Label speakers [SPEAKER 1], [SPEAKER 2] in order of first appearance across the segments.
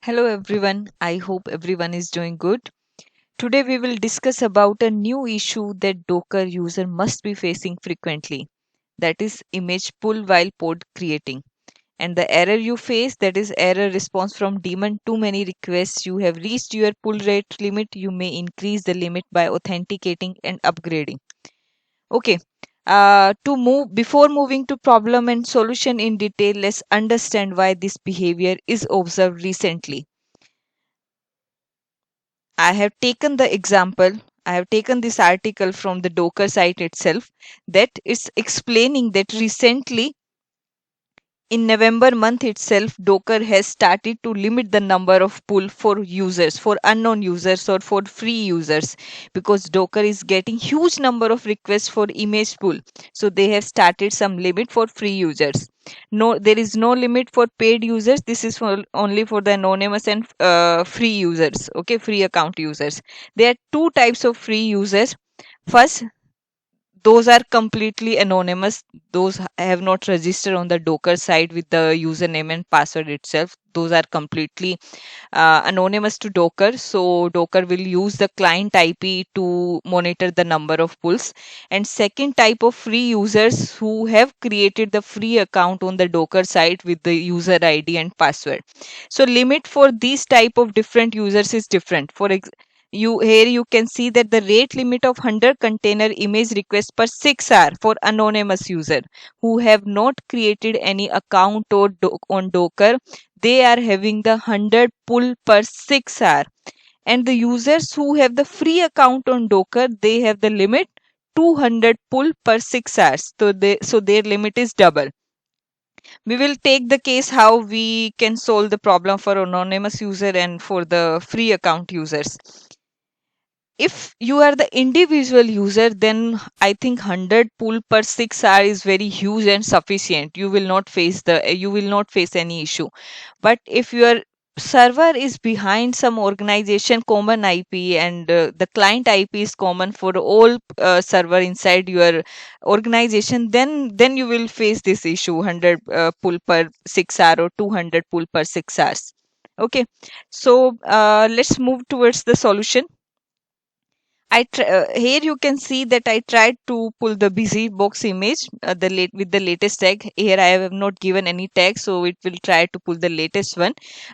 [SPEAKER 1] Hello everyone, I hope everyone is doing good. Today we will discuss about a new issue that Docker user must be facing frequently. That is image pull while pod creating. And the error you face, that is error response from daemon too many requests. You have reached your pull rate limit. You may increase the limit by authenticating and upgrading. Okay. To move before moving to problem and solution in detail, let's understand why this behavior is observed recently. I have taken the example, I have taken this article from the Docker site itself, that it's explaining that recently in November month itself, Docker has started to limit the number of pull for users, for unknown users or for free users, because Docker is getting huge number of requests for image pull. So they have started some limit for free users. No, there is no limit for paid users. This is for only for the anonymous and free users. Okay, free account users. There are two types of free users. First, those are completely anonymous. Those have not registered on the Docker site with the username and password itself. Those are completely anonymous to Docker. So Docker will use the client IP to monitor the number of pulls. And second type of free users who have created the free account on the Docker site with the user ID and password. So limit for these type of different users is different. You can see that the rate limit of 100 container image requests per 6 hour for anonymous user who have not created any account on Docker. They are having the 100 pull per 6 hour, and the users who have the free account on Docker, they have the limit 200 pull per 6 hours. So their limit is double. We will take the case how we can solve the problem for anonymous user and for the free account users. If you are the individual user, then I think 100 pull per 6 hour is very huge and sufficient. You will not face any issue. But if your server is behind some organization common IP, and the client IP is common for all server inside your organization, then you will face this issue, 100 pull per 6 hour or 200 pull per 6 hours. Okay, so let's move towards the solution. Here you can see that I tried to pull the busy box image with the latest tag. Here I have not given any tag, so it will try to pull the latest one.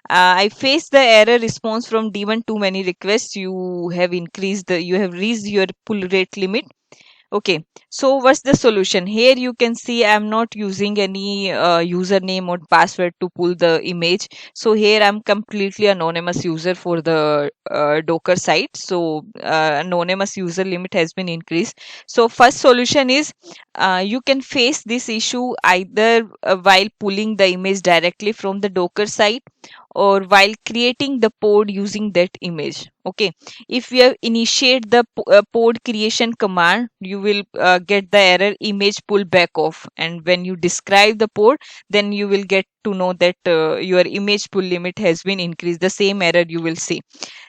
[SPEAKER 1] I faced the error response from daemon too many requests. You have reached your pull rate limit. Okay, so what's the solution? Here you can see I'm not using any username or password to pull the image. So here I'm completely anonymous user for the Docker site. So anonymous user limit has been increased. So first solution is you can face this issue either while pulling the image directly from the Docker site or while creating the pod using that image. Okay, if you have initiate the pod creation command, you will get the error image pull back off, and when you describe the pod, then you will get to know that your image pull limit has been increased. The same error you will see.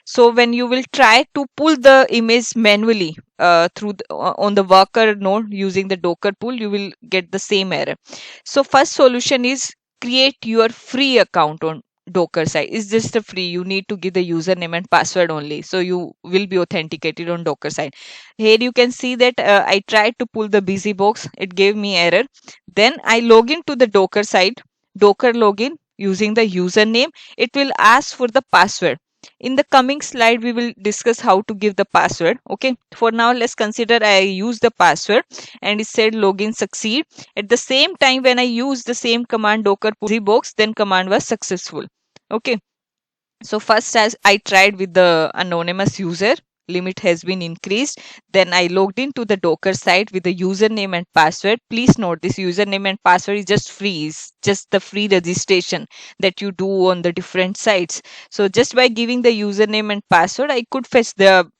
[SPEAKER 1] So when you will try to pull the image manually on the worker node using the Docker pull, you will get the same error. So first solution is create your free account on Docker site. It's just a free. You need to give the username and password only, so you will be authenticated on Docker site. Here you can see that I tried to pull the busy box. It gave me error. Then I log into the Docker site, Docker login using the username. It will ask for the password. In the coming slide, we will discuss how to give the password. Okay. For now, let's consider I use the password and it said login succeed. At the same time, when I use the same command docker busy box, then command was successful. Okay, so first as I tried with the anonymous user, limit has been increased. Then I logged into the Docker site with the username and password. Please note this username and password is just free, it's just the free registration that you do on the different sites. So just by giving the username and password, I could fetch the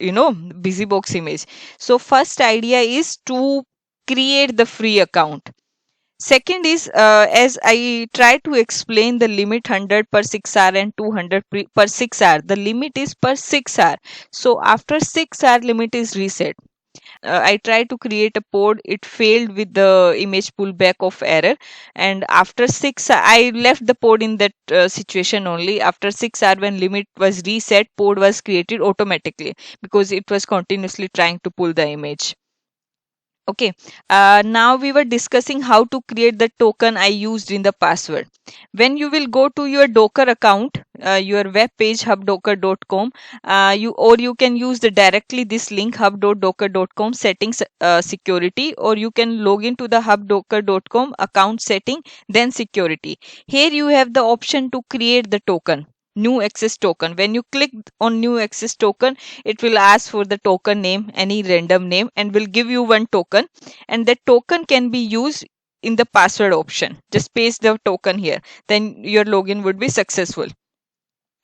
[SPEAKER 1] busybox image. So first idea is to create the free account. Second is, as I try to explain the limit 100 per 6 hour and 200 per 6 hour, the limit is per 6 hour. So after 6 hour limit is reset. I tried to create a pod, it failed with the image pullback of error, and after 6 I left the pod in that situation only. After 6 hour when limit was reset, pod was created automatically because it was continuously trying to pull the image. Okay, now we were discussing how to create the token I used in the password. When you will go to your Docker account, your web page hubdocker.com, you can use the directly this link hub.docker.com settings security, or you can log into the hubdocker.com account setting, then security. Here you have the option to create the token, new access token. When you click on new access token, it will ask for the token name, any random name, and will give you one token, and that token can be used in the password option. Just paste the token here, then your login would be successful.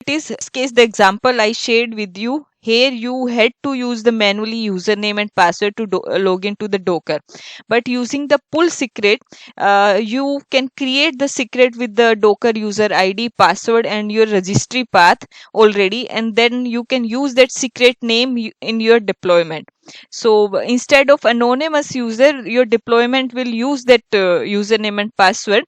[SPEAKER 1] It is this case the example I shared with you. Here you had to use the manually username and password to log into the Docker, but using the pull secret, you can create the secret with the Docker user ID, password, and your registry path already, and then you can use that secret name in your deployment. So instead of anonymous user, your deployment will use that username and password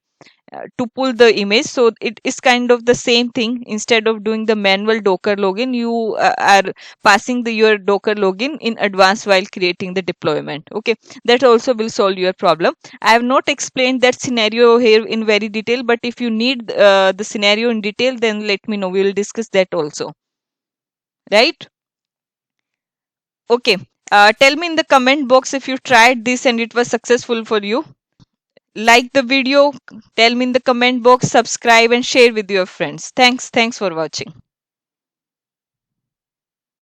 [SPEAKER 1] to pull the image. So it is kind of the same thing. Instead of doing the manual Docker login, you are passing your Docker login in advance while creating the deployment. Okay, that also will solve your problem. I have not explained that scenario here in very detail, but if you need the scenario in detail, then let me know, we will discuss that also, right? Okay, tell me in the comment box if you tried this and it was successful for you. Like the video, tell me in the comment box, subscribe and share with your friends. Thanks for watching.